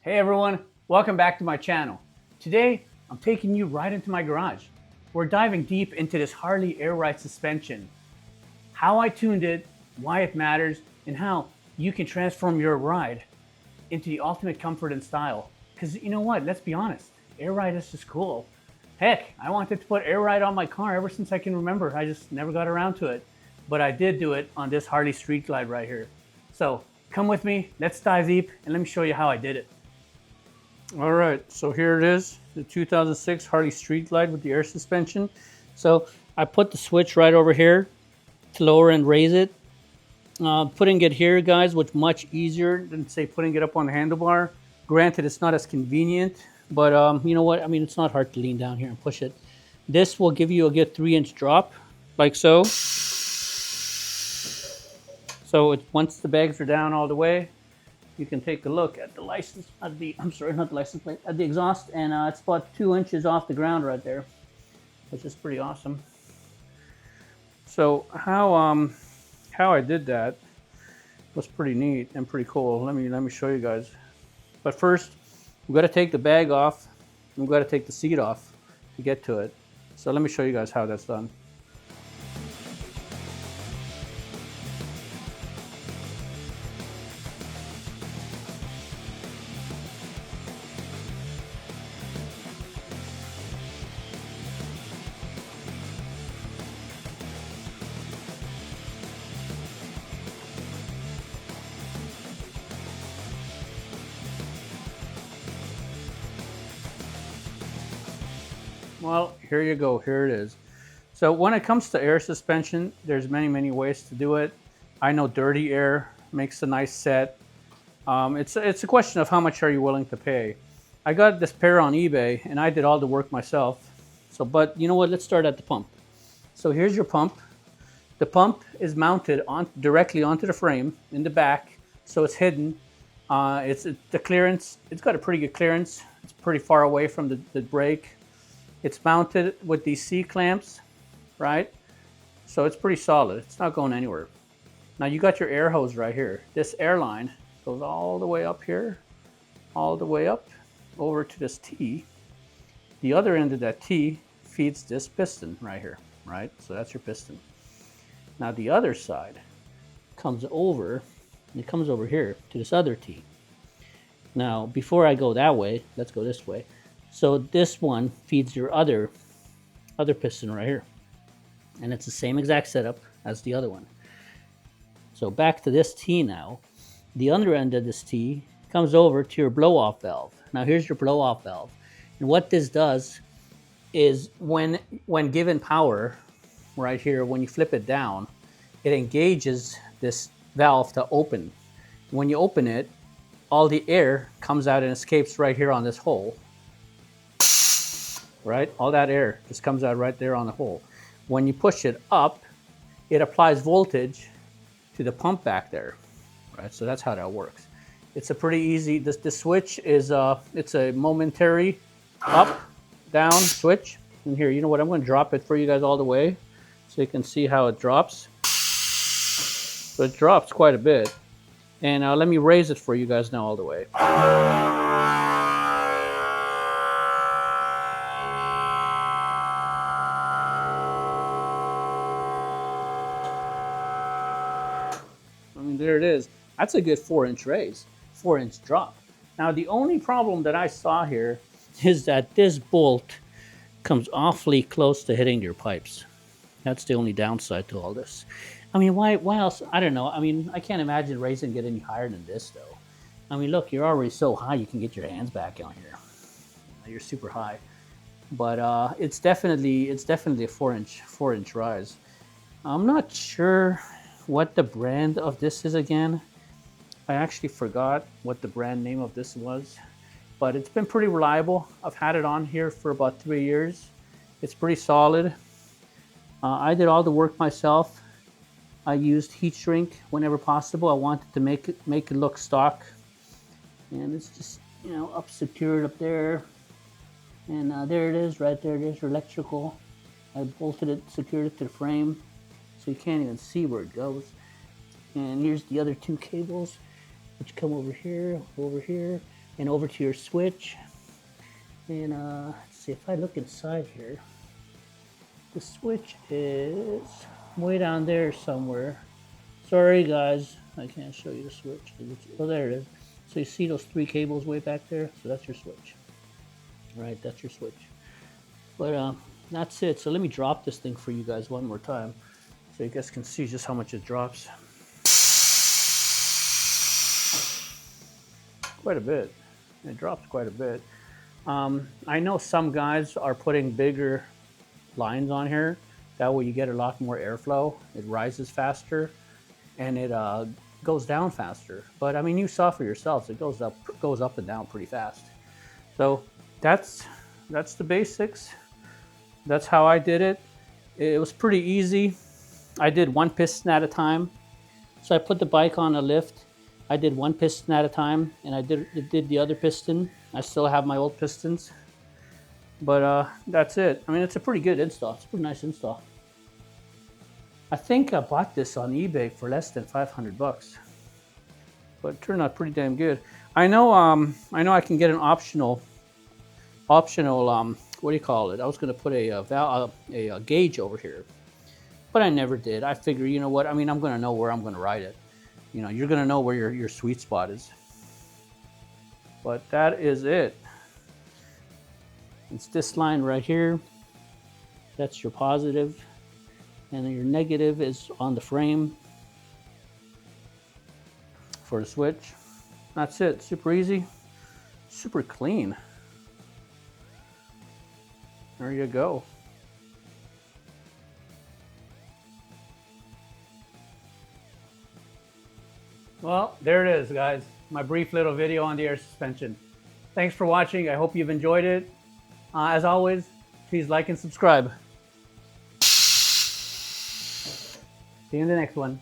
Hey everyone, welcome back to my channel. Today, I'm taking you right into my garage. We're diving deep into this Harley air ride suspension, how I tuned it, why it matters, and how you can transform your ride into the ultimate comfort and style. Because you know what, let's be honest, air ride is just cool. Heck, I wanted to put air ride on my car ever since I can remember. I just never got around to it. But I did do it on this Harley Street Glide right here. So come with me, let's dive deep, and let me show you how I did it. All right, so here it is, the 2006 Harley Street Glide with the air suspension. So I put the switch right over here to lower and raise it. Putting it here, guys, was much easier than, say, putting it up on the handlebar. Granted, it's not as convenient, but you know what? I mean, it's not hard to lean down here and push it. This will give you a good 3-inch drop, like so. So once the bags are down all the way, you can take a look at the license, at the, I'm sorry, not the license plate, at the exhaust, and it's about 2 inches off the ground right there, which is pretty awesome. So how I did that was pretty neat and pretty cool. Let me show you guys. But first, we've got to take the bag off, and we've got to take the seat off to get to it. So let me show you guys how that's done. Well, here you go, here it is. So when it comes to air suspension, there's many ways to do it. I know dirty air makes a nice set. It's a question of how much are you willing to pay. I got this pair on eBay and I did all the work myself. So, but you know what, let's start at the pump. So here's your pump. The pump is mounted directly onto the frame in the back, so it's hidden. The clearance, it's got a pretty good clearance. It's pretty far away from the brake. It's mounted with these C-clamps, right? So it's pretty solid. It's not going anywhere. Now you got your air hose right here. This air line goes all the way up here, all the way up over to this T. The other end of that T feeds this piston right here, right? So that's your piston. Now the other side comes over, and it comes over here to this other T. Now, before I go that way, let's go this way. So this one feeds your other piston right here. And it's the same exact setup as the other one. So back to this T now. The other end of this T comes over to your blow-off valve. Now here's your blow-off valve. And what this does is when given power, right here, when you flip it down, it engages this valve to open. When you open it, all the air comes out and escapes right here on this hole. Right? All that air just comes out right there on the hole. When you push it up, it applies voltage to the pump back there. Right? So that's how that works. It's a pretty easy, the switch is, it's a momentary up, down switch. And here, you know what, I'm going to drop it for you guys all the way so you can see how it drops. So it drops quite a bit. And let me raise it for you guys now all the way. There it is. That's a good 4-inch raise, 4-inch drop. Now the only problem that I saw here is that this bolt comes awfully close to hitting your pipes. That's the only downside to all this. I mean, why else? I don't know. I mean, I can't imagine raising it any higher than this though. I mean, look, you're already so high you can get your hands back on here. You're super high. But it's definitely a 4-inch rise. I'm not sure what the brand of this is again. I actually forgot what the brand name of this was, but it's been pretty reliable. I've had it on here for about 3 years. It's pretty solid. I did all the work myself. I used heat shrink whenever possible. I wanted to make it look stock, and it's just, you know, up secured up there, and there it is right there. There's your electrical. I bolted it, secured it to the frame, so you can't even see where it goes. And here's the other two cables, which come over here, and over to your switch. And let's see, if I look inside here, the switch is way down there somewhere. Sorry guys, I can't show you the switch. Oh, there it is. So you see those 3 cables way back there? So that's your switch. All right, that's your switch. But that's it. So let me drop this thing for you guys one more time, so you guys can see just how much it drops. Quite a bit. It drops quite a bit. I know some guys are putting bigger lines on here. That way you get a lot more airflow. It rises faster, and it goes down faster. But I mean, you saw for yourselves, it goes up and down pretty fast. So that's the basics. That's how I did it. It was pretty easy. I did 1 piston at a time. So I put the bike on a lift. I did 1 piston at a time, and I did the other piston. I still have my old pistons. But that's it. I mean, it's a pretty good install. It's a pretty nice install. I think I bought this on eBay for less than 500 bucks. But it turned out pretty damn good. I know I can get an optional what do you call it? I was going to put a gauge over here, but I never did. I figure, you know what? I mean, I'm going to know where I'm going to ride it. You know, you're going to know where your sweet spot is. But that is it. It's this line right here. That's your positive, and then your negative is on the frame for the switch. That's it. Super easy, super clean. There you go. Well, there it is, guys. My brief little video on the air suspension. Thanks for watching. I hope you've enjoyed it. As always, please like and subscribe. See you in the next one.